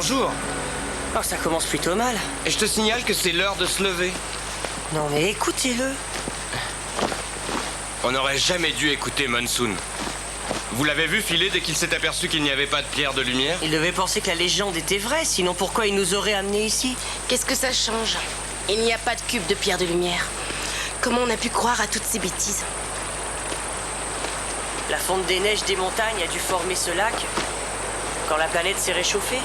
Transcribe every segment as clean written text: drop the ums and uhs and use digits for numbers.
bonjour. Oh, ça commence plutôt mal. Et je te signale que c'est l'heure de se lever. Non mais écoutez-le. On n'aurait jamais dû écouter Monsoon. Vous l'avez vu filer dès qu'il s'est aperçu qu'il n'y avait pas de pierre de lumière? Il devait penser que la légende était vraie, sinon pourquoi il nous aurait amenés ici? Qu'est-ce que ça change? Il n'y a pas de cube de pierre de lumière. Comment on a pu croire à toutes ces bêtises? La fonte des neiges des montagnes a dû former ce lac quand la planète s'est réchauffée.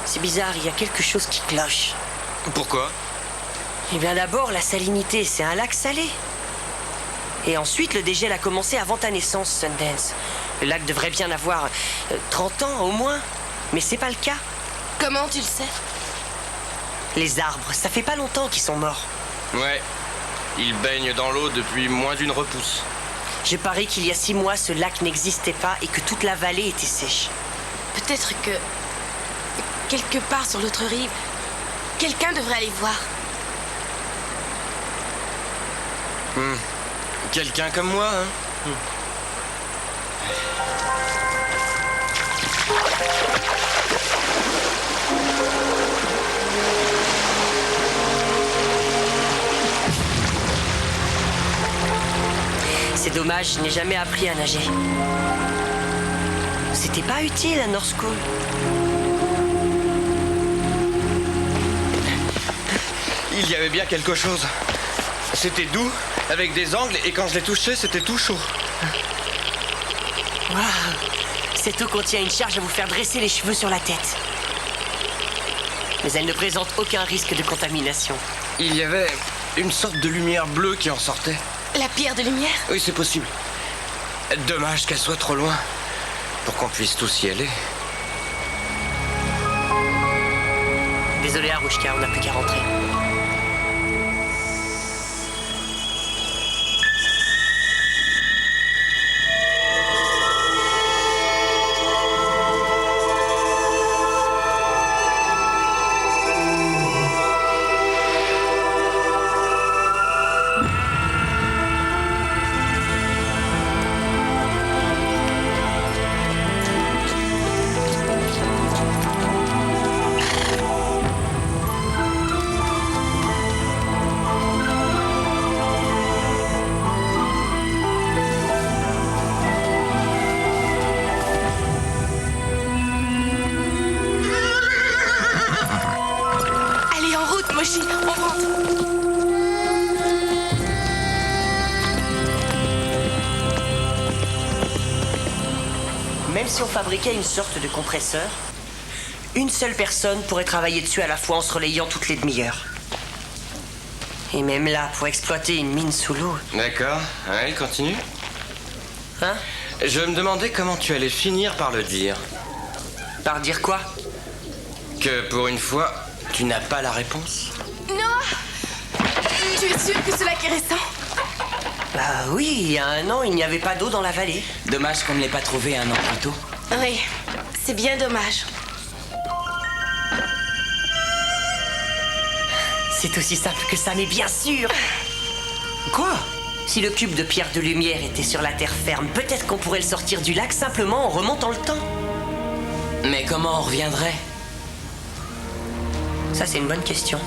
C'est bizarre, il y a quelque chose qui cloche. Pourquoi? Eh bien d'abord, la salinité, c'est un lac salé. Et ensuite, le dégel a commencé avant ta naissance, Sundance. Le lac devrait bien avoir 30 ans au moins, mais c'est pas le cas. Comment tu le sais? Les arbres, ça fait pas longtemps qu'ils sont morts. Ouais, ils baignent dans l'eau depuis moins d'une repousse. Je parie qu'il y a 6 mois, ce lac n'existait pas et que toute la vallée était sèche. Peut-être que... quelque part sur l'autre rive, quelqu'un devrait aller voir. Quelqu'un comme moi, hein? C'est dommage, je n'ai jamais appris à nager. C'était pas utile à North School. Il y avait bien quelque chose. C'était doux, avec des angles, et quand je l'ai touché, c'était tout chaud. Waouh! Cette eau contient une charge à vous faire dresser les cheveux sur la tête. Mais elle ne présente aucun risque de contamination. Il y avait une sorte de lumière bleue qui en sortait. La pierre de lumière? Oui, c'est possible. Dommage qu'elle soit trop loin pour qu'on puisse tous y aller. Désolé, Arouchka, on n'a plus qu'à rentrer. Allez, en route, Moshi, on rentre. Même si on fabriquait une sorte de compresseur, une seule personne pourrait travailler dessus à la fois en se relayant toutes les demi-heures. Et même là, pour exploiter une mine sous l'eau... D'accord, ouais, continue. Hein? Je me demandais comment tu allais finir par le dire. Par dire quoi? Que pour une fois, tu n'as pas la réponse. Noah! Tu es sûr que ce lac est récent? Bah oui, il y a 1 an, il n'y avait pas d'eau dans la vallée. Dommage qu'on ne l'ait pas trouvé 1 an plus tôt. Oui, c'est bien dommage. C'est aussi simple que ça, mais bien sûr. Quoi? Si le cube de pierre de lumière était sur la terre ferme, peut-être qu'on pourrait le sortir du lac simplement en remontant le temps. Mais comment on reviendrait? Ça, c'est une bonne question.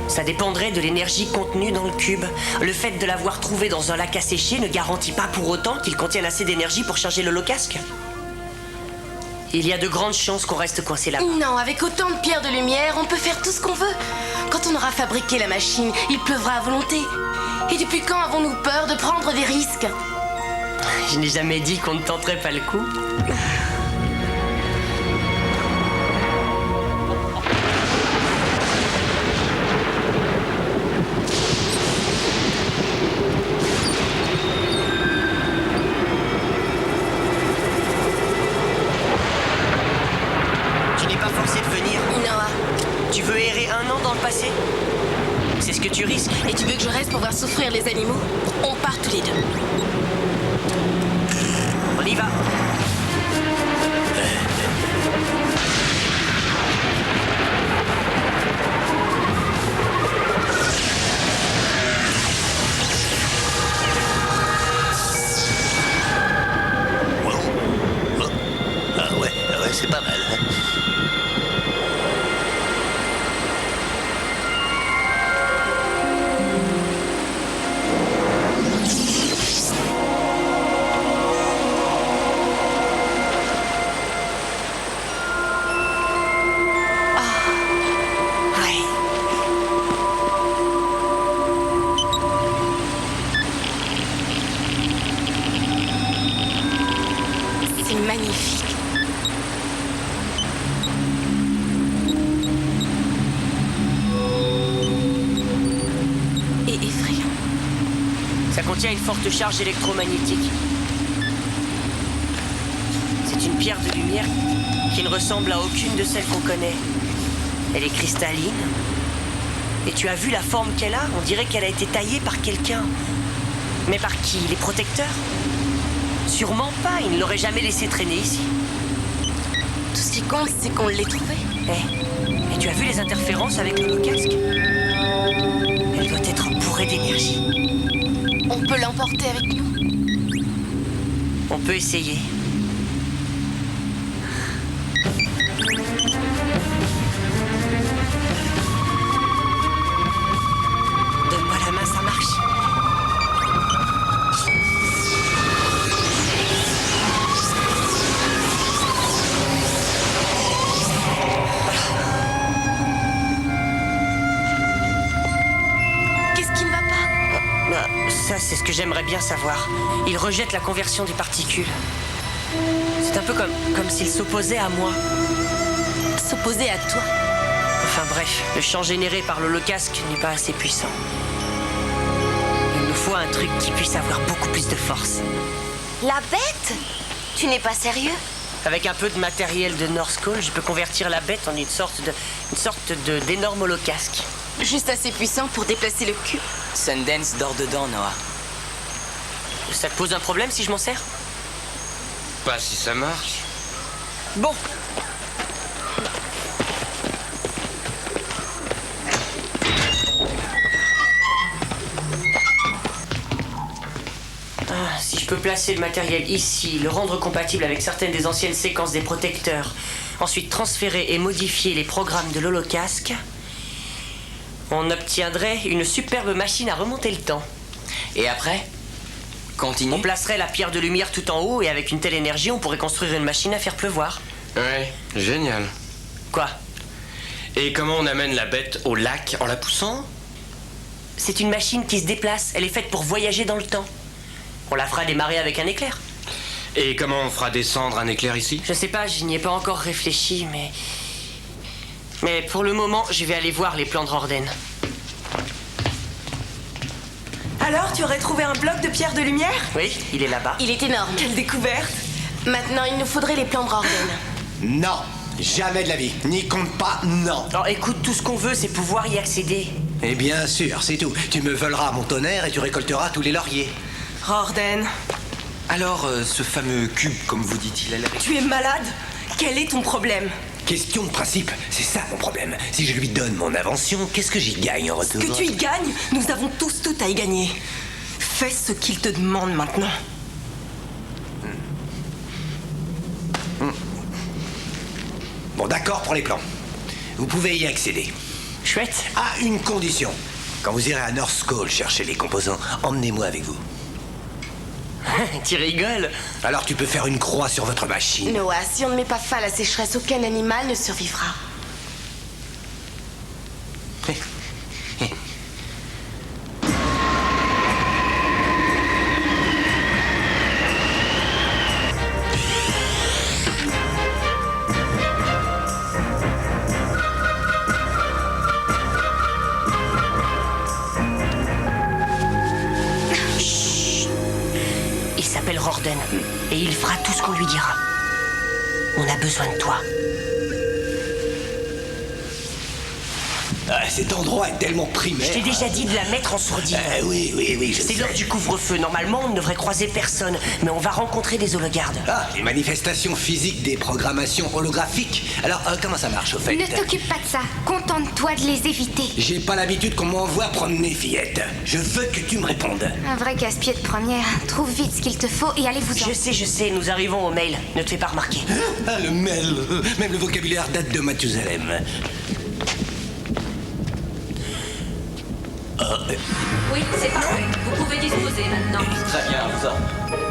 Ça dépendrait de l'énergie contenue dans le cube. Le fait de l'avoir trouvé dans un lac asséché ne garantit pas pour autant qu'il contienne assez d'énergie pour charger l'holocasque. Il y a de grandes chances qu'on reste coincé là. Non, avec autant de pierres de lumière, on peut faire tout ce qu'on veut. Quand on aura fabriqué la machine, il pleuvra à volonté. Et depuis quand avons-nous peur de prendre des risques? Je n'ai jamais dit qu'on ne tenterait pas le coup. Tu n'es pas forcé de venir. Noah, Tu veux errer 1 an dans le passé? C'est ce que tu risques. et tu veux que je reste pour voir souffrir les animaux? On part tous les deux. On y va. Ah ouais, c'est pas mal. Hein. contient une forte charge électromagnétique. C'est une pierre de lumière qui ne ressemble à aucune de celles qu'on connaît. Elle est cristalline. Et tu as vu la forme qu'elle a? On dirait qu'elle a été taillée par quelqu'un. Mais par qui? Les protecteurs? Sûrement pas, ils ne l'auraient jamais laissé traîner ici. Tout ce qui compte, c'est qu'on l'ait trouvée. Et tu as vu les interférences avec le casque? Elle doit être bourrée d'énergie. On peut l'emporter avec nous. On peut essayer. Donne-moi la main, ça marche. Qu'est-ce qui ne va pas? Ça, c'est ce que j'aimerais bien savoir. Il rejette la conversion des particules. C'est un peu comme s'il s'opposait à moi. S'opposer à toi. Enfin bref, le champ généré par l'holocasque n'est pas assez puissant. Il nous faut un truc qui puisse avoir beaucoup plus de force. La bête? Tu n'es pas sérieux? Avec un peu de matériel de North Call, je peux convertir la bête en une sorte d'énorme holocasque. Juste assez puissant pour déplacer le cube. Sundance dort dedans, Noah. Ça te pose un problème si je m'en sers? Pas si ça marche. Bon. Si je peux placer le matériel ici, le rendre compatible avec certaines des anciennes séquences des protecteurs, ensuite transférer et modifier les programmes de l'holocasque, on obtiendrait une superbe machine à remonter le temps. Et après? Continue. On placerait la pierre de lumière tout en haut et avec une telle énergie, on pourrait construire une machine à faire pleuvoir. Ouais, génial. Quoi? Et comment on amène la bête au lac en la poussant? C'est une machine qui se déplace, elle est faite pour voyager dans le temps. On la fera démarrer avec un éclair. Et comment on fera descendre un éclair ici? Je sais pas, je n'y ai pas encore réfléchi, mais pour le moment, je vais aller voir les plans de Rorden. Alors, tu aurais trouvé un bloc de pierre de lumière? Oui, il est là-bas. Il est énorme. Quelle découverte! Maintenant, il nous faudrait les plans de Rorden. Non, jamais de la vie. N'y compte pas, non. Alors écoute, tout ce qu'on veut, c'est pouvoir y accéder. Et bien sûr, c'est tout. Tu me voleras mon tonnerre et tu récolteras tous les lauriers. Rorden, Alors, ce fameux cube, comme vous dites, il a l'air... tu es malade? Quel est ton problème? Question de principe, c'est ça mon problème. Si je lui donne mon invention, qu'est-ce que j'y gagne en retour? Que tu y gagnes, nous avons tous tout à y gagner. Fais ce qu'il te demande maintenant. Bon, d'accord pour les plans. Vous pouvez y accéder. Chouette. À une condition. Quand vous irez à North Call chercher les composants, emmenez-moi avec vous. Tu rigoles? Alors tu peux faire une croix sur votre machine. Noah, si on ne met pas fin à la sécheresse, aucun animal ne survivra. Il s'appelle Rorden, et il fera tout ce qu'on lui dira. On a besoin de toi. Ah, cet endroit est tellement primaire. Je t'ai déjà dit de la mettre en sourdine. Oui, je C'est sais. l'heure du couvre-feu. Normalement, on ne devrait croiser personne, mais on va rencontrer des hologardes. Ah, les manifestations physiques des programmations holographiques. Alors, comment ça marche au fait? Ne t'occupe pas de ça. Contente-toi de les éviter. J'ai pas l'habitude qu'on m'envoie promener, fillette. Je veux que tu me répondes. Un vrai casse-pied de première. Trouve vite ce qu'il te faut et allez-vous-en. Je sais, nous arrivons au mail. Ne te fais pas remarquer. Ah, le mail. Même le vocabulaire date de Mathusalem. Oui, c'est parfait. Vous pouvez disposer maintenant. Très bien, va.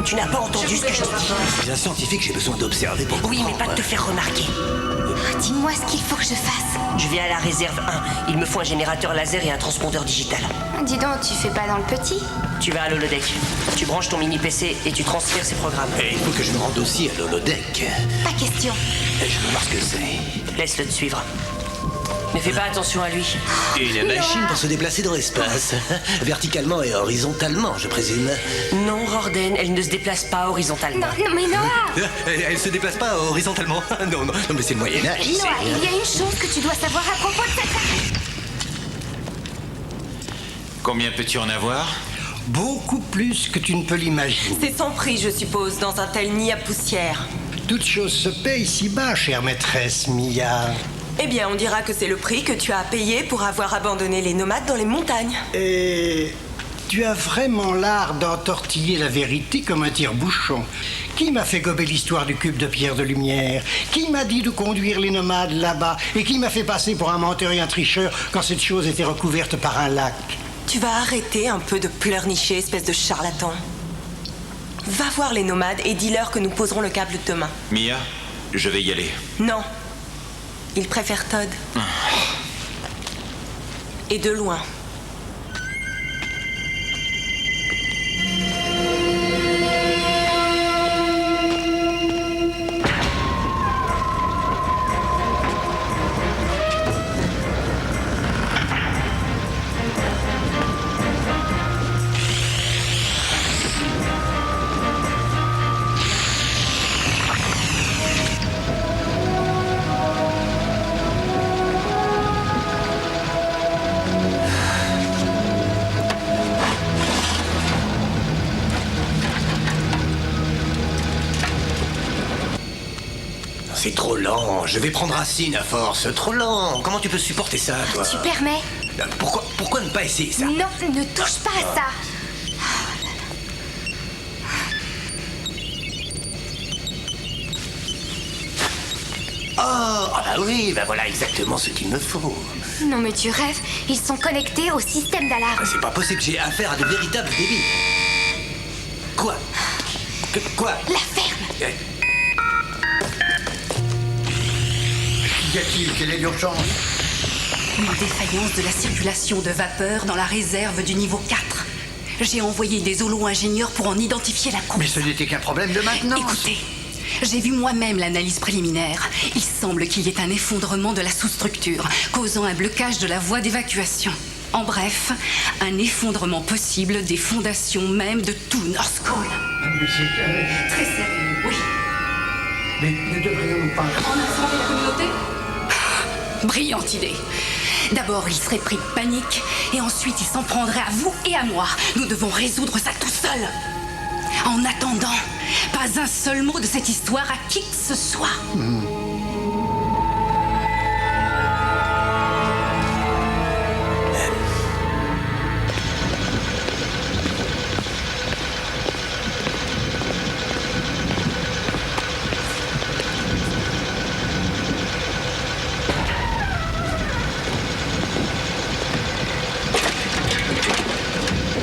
Tu n'as pas entendu ce que je t'ai dit? Je suis un scientifique, j'ai besoin d'observer pour Oui, mais pas de comprendre. te faire remarquer. Dis-moi ce qu'il faut que je fasse. Je viens à la réserve 1. Il me faut un générateur laser et un transpondeur digital. Dis donc, tu fais pas dans le petit? Tu vas à l'holodeck. Tu branches ton mini PC et tu transfères ses programmes. Et il faut que je me rende aussi à l'holodeck. Pas question. Je veux voir ce que c'est. Laisse-le te suivre. Ne fais pas attention à lui. Une machine pour se déplacer dans l'espace. Verticalement et horizontalement, je présume. Non, Rorden, elle ne se déplace pas horizontalement. Non, mais Noah! Elle se déplace pas horizontalement. Non, mais c'est le Moyen-Âge. Noah, il y a une chose que tu dois savoir à propos de cette... Combien peux-tu en avoir? Beaucoup plus que tu ne peux l'imaginer. C'est sans prix, je suppose, dans un tel nid à poussière. Toute chose se paie ici-bas, chère maîtresse Mia. Eh bien, on dira que c'est le prix que tu as à payer pour avoir abandonné les nomades dans les montagnes. Et tu as vraiment l'art d'entortiller la vérité comme un tire-bouchon. Qui m'a fait gober l'histoire du cube de pierre de lumière? Qui m'a dit de conduire les nomades là-bas? Et qui m'a fait passer pour un menteur et un tricheur quand cette chose était recouverte par un lac? Tu vas arrêter un peu de pleurnicher, espèce de charlatan. Va voir les nomades et dis-leur que nous poserons le câble demain. Mia, je vais y aller. Non. Ils préfèrent Todd. Et de loin. C'est trop lent. Je vais prendre racine à force. Trop lent. Comment tu peux supporter ça, toi? Tu permets? Pourquoi ne pas essayer ça? Non, ne touche pas à ça. Ah bah oui, bah voilà exactement ce qu'il me faut. Non, mais tu rêves. Ils sont connectés au système d'alarme. C'est pas possible, j'ai affaire à de véritables débiles. Quoi? Quoi? La ferme. Qu'y a-t-il? Quelle est l'urgence? Une défaillance de la circulation de vapeur dans la réserve du niveau 4. J'ai envoyé des holo-ingénieurs pour en identifier la cause. Mais ce n'était qu'un problème de maintenance. Écoutez, j'ai vu moi-même l'analyse préliminaire. Il semble qu'il y ait un effondrement de la sous-structure, causant un blocage de la voie d'évacuation. En bref, un effondrement possible des fondations même de tout North School. Mais c'est... Très sérieux, oui. Mais ne devrions-nous pas... En informer la communauté? Brillante idée. D'abord, il serait pris de panique, et ensuite il s'en prendrait à vous et à moi. Nous devons résoudre ça tout seul. En attendant, pas un seul mot de cette histoire à qui que ce soit.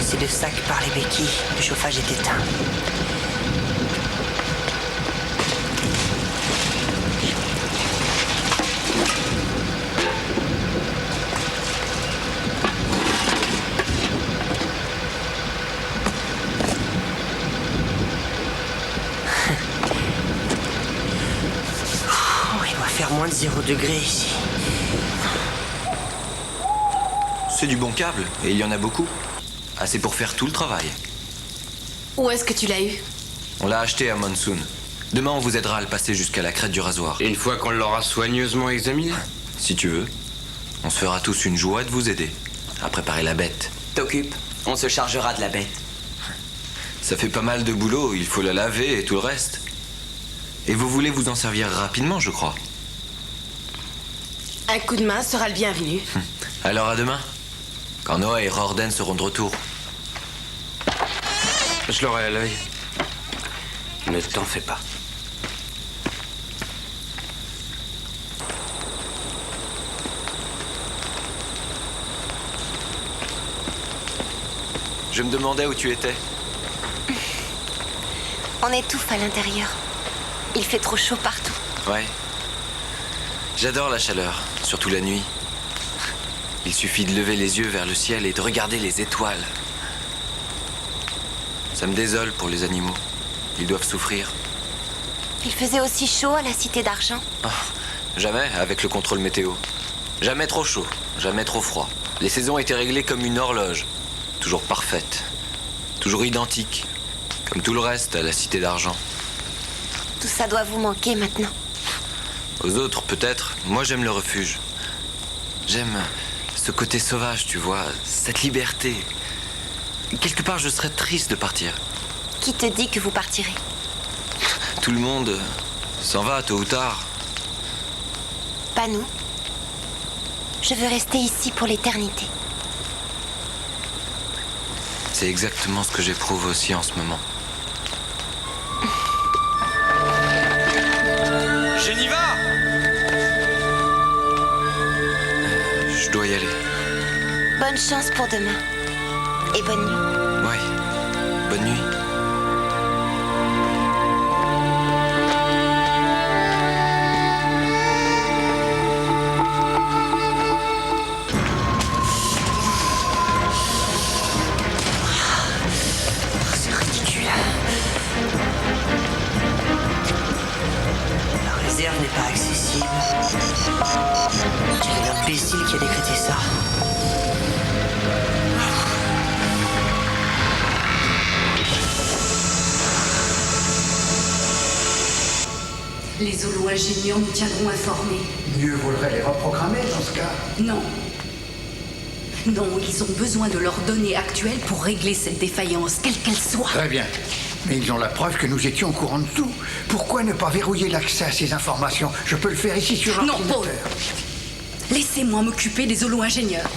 C'est de ça que par les béquilles. Le chauffage est éteint. Il doit faire moins de 0 degré ici. C'est du bon câble, et il y en a beaucoup. Assez pour faire tout le travail. Où est-ce que tu l'as eu? On l'a acheté à Monsoon. Demain, on vous aidera à le passer jusqu'à la crête du rasoir. Une fois qu'on l'aura soigneusement examiné? Si tu veux. On se fera tous une joie de vous aider à préparer la bête. T'occupe, on se chargera de la bête. Ça fait pas mal de boulot, il faut la laver et tout le reste. Et vous voulez vous en servir rapidement, je crois. Un coup de main sera le bienvenu. Alors à demain, quand Noah et Rorden seront de retour. Je l'aurai à l'œil. Ne t'en fais pas. Je me demandais où tu étais. On étouffe à l'intérieur. Il fait trop chaud partout. Ouais. J'adore la chaleur, surtout la nuit. Il suffit de lever les yeux vers le ciel et de regarder les étoiles. Ça me désole pour les animaux. Ils doivent souffrir. Il faisait aussi chaud à la Cité d'Argent. Oh, jamais, avec le contrôle météo. Jamais trop chaud, jamais trop froid. Les saisons étaient réglées comme une horloge. Toujours parfaite. Toujours identique. Comme tout le reste à la Cité d'Argent. Tout ça doit vous manquer maintenant. Aux autres, peut-être. Moi, j'aime le refuge. J'aime ce côté sauvage, tu vois. Cette liberté. Quelque part, je serais triste de partir. Qui te dit que vous partirez? Tout le monde s'en va tôt ou tard. Pas nous. Je veux rester ici pour l'éternité. C'est exactement ce que j'éprouve aussi en ce moment. Géniva! Je dois y aller. Bonne chance pour demain. Et bonne nuit. Ouais. Bonne nuit. C'est ridicule. La réserve n'est pas accessible. Quel imbécile qui a décrété ça? Les holo-ingénieurs nous tiendront informés. Mieux vaudrait les reprogrammer dans ce cas. Non. Non, ils ont besoin de leurs données actuelles pour régler cette défaillance, quelle qu'elle soit. Très bien. Mais ils ont la preuve que nous étions au courant de tout. Pourquoi ne pas verrouiller l'accès à ces informations? Je peux le faire ici sur Non, l'ordinateur. Paul. Laissez-moi m'occuper des holo-ingénieurs.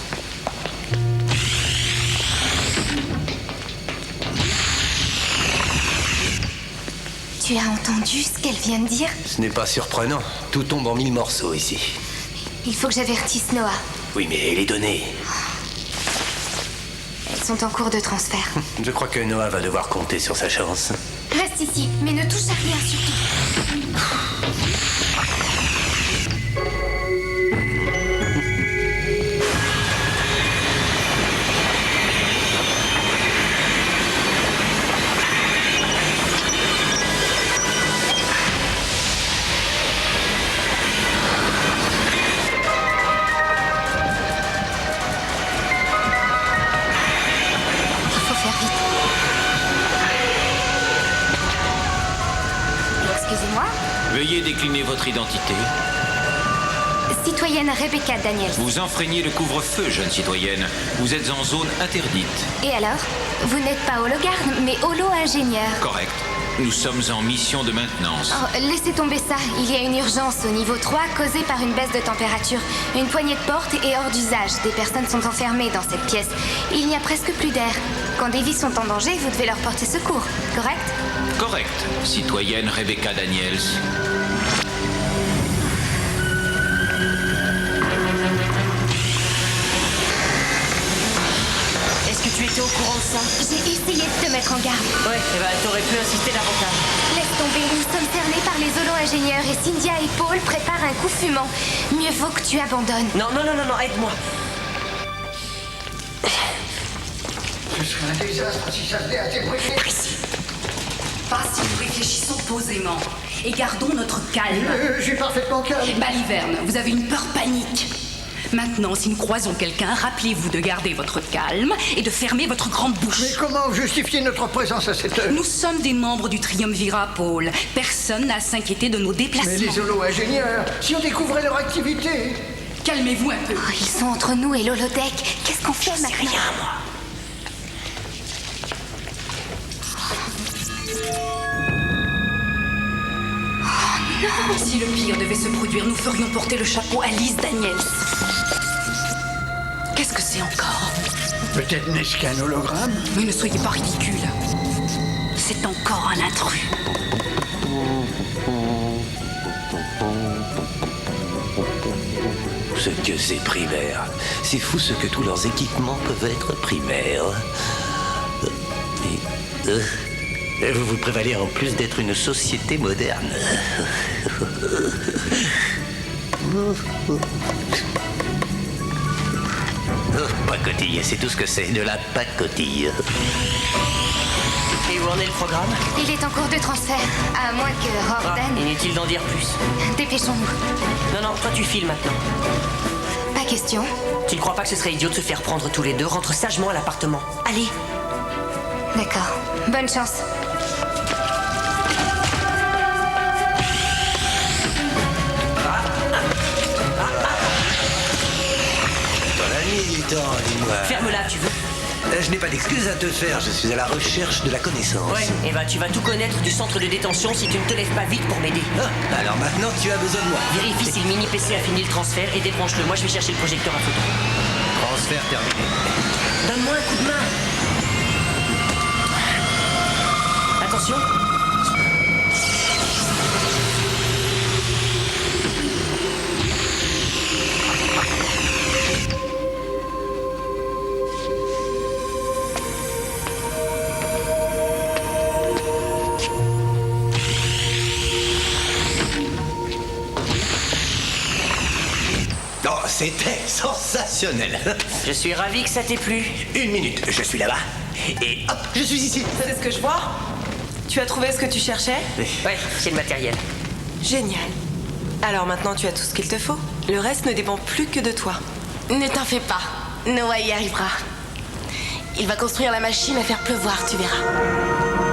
Tu as entendu ce qu'elle vient de dire? Ce n'est pas surprenant. Tout tombe en 1000 morceaux ici. Il faut que j'avertisse Noah. Oui, mais les données... Elles sont en cours de transfert. Je crois que Noah va devoir compter sur sa chance. Reste ici, mais ne touche à rien surtout. Il faut faire vite. Excusez-moi. Veuillez décliner votre identité. Citoyenne Rebecca Daniels. Vous enfreignez le couvre-feu, jeune citoyenne. Vous êtes en zone interdite. Et alors? Vous n'êtes pas hologarde, mais holo-ingénieur. Correct. Nous sommes en mission de maintenance. Oh, laissez tomber ça. Il y a une urgence au niveau 3 causée par une baisse de température. Une poignée de porte est hors d'usage. Des personnes sont enfermées dans cette pièce. Il n'y a presque plus d'air. Quand des vies sont en danger, vous devez leur porter secours. Correct? Correct. Citoyenne Rebecca Daniels. Est-ce que tu étais au courant de ça? J'ai essayé de te mettre en garde. Ouais, eh ben, t'aurais pu insister davantage. Laisse tomber, nous sommes cernés par les holo-ingénieurs et Cynthia et Paul préparent un coup fumant. Mieux vaut que tu abandonnes. Non, aide-moi. Ce serait un désastre si ça venait à t'ébruiter. Passons, réfléchissons posément. Et gardons notre calme. Je suis parfaitement calme. Baliverne, vous avez une peur panique. Maintenant, si nous croisons quelqu'un, rappelez-vous de garder votre calme et de fermer votre grande bouche. Mais comment justifier notre présence à cette heure? Nous sommes des membres du Triumvirat, Paul. Personne n'a à s'inquiéter de nos déplacements. Mais les holo-ingénieurs, si on découvrait leur activité... Calmez-vous un peu. Oh, ils sont entre nous et l'holodeck. Qu'est-ce qu'on fait maintenant? Rien, moi. Si le pire devait se produire, nous ferions porter le chapeau à Lise Daniels. Qu'est-ce que c'est encore? Peut-être n'est-ce qu'un hologramme? Mais ne soyez pas ridicule. C'est encore un intrus. Ce que c'est primaire. C'est fou ce que tous leurs équipements peuvent être primaires. Et vous vous prévalez en plus d'être une société moderne. Pacotille, c'est tout ce que c'est, de la pacotille. Et où en est le programme? Il est en cours de transfert, à moins que Rorden... Inutile d'en dire plus. Dépêchons-nous. Non, toi tu files maintenant. question. Tu ne crois pas que ce serait idiot de se faire prendre tous les deux? Rentre sagement à l'appartement. Allez. D'accord. Bonne chance. Ton ami, Luthor, dis-moi. Ferme-la, tu veux? Je n'ai pas d'excuses à te faire, je suis à la recherche de la connaissance. Ouais, et bah tu vas tout connaître du centre de détention si tu ne te lèves pas vite pour m'aider. Ah, alors maintenant tu as besoin de moi. Vérifie si le mini PC a fini le transfert et débranche-le. Moi je vais chercher le projecteur à photo. Transfert terminé. Donne-moi un coup de main. Attention. Oh, c'était sensationnel. Je suis ravi que ça t'ait plu. Une minute, je suis là-bas. Et hop, je suis ici. C'est ce que je vois. Tu as trouvé ce que tu cherchais? Ouais, c'est le matériel. Génial. Alors maintenant, tu as tout ce qu'il te faut. Le reste ne dépend plus que de toi. Ne t'en fais pas. Noah y arrivera. Il va construire la machine à faire pleuvoir, tu verras.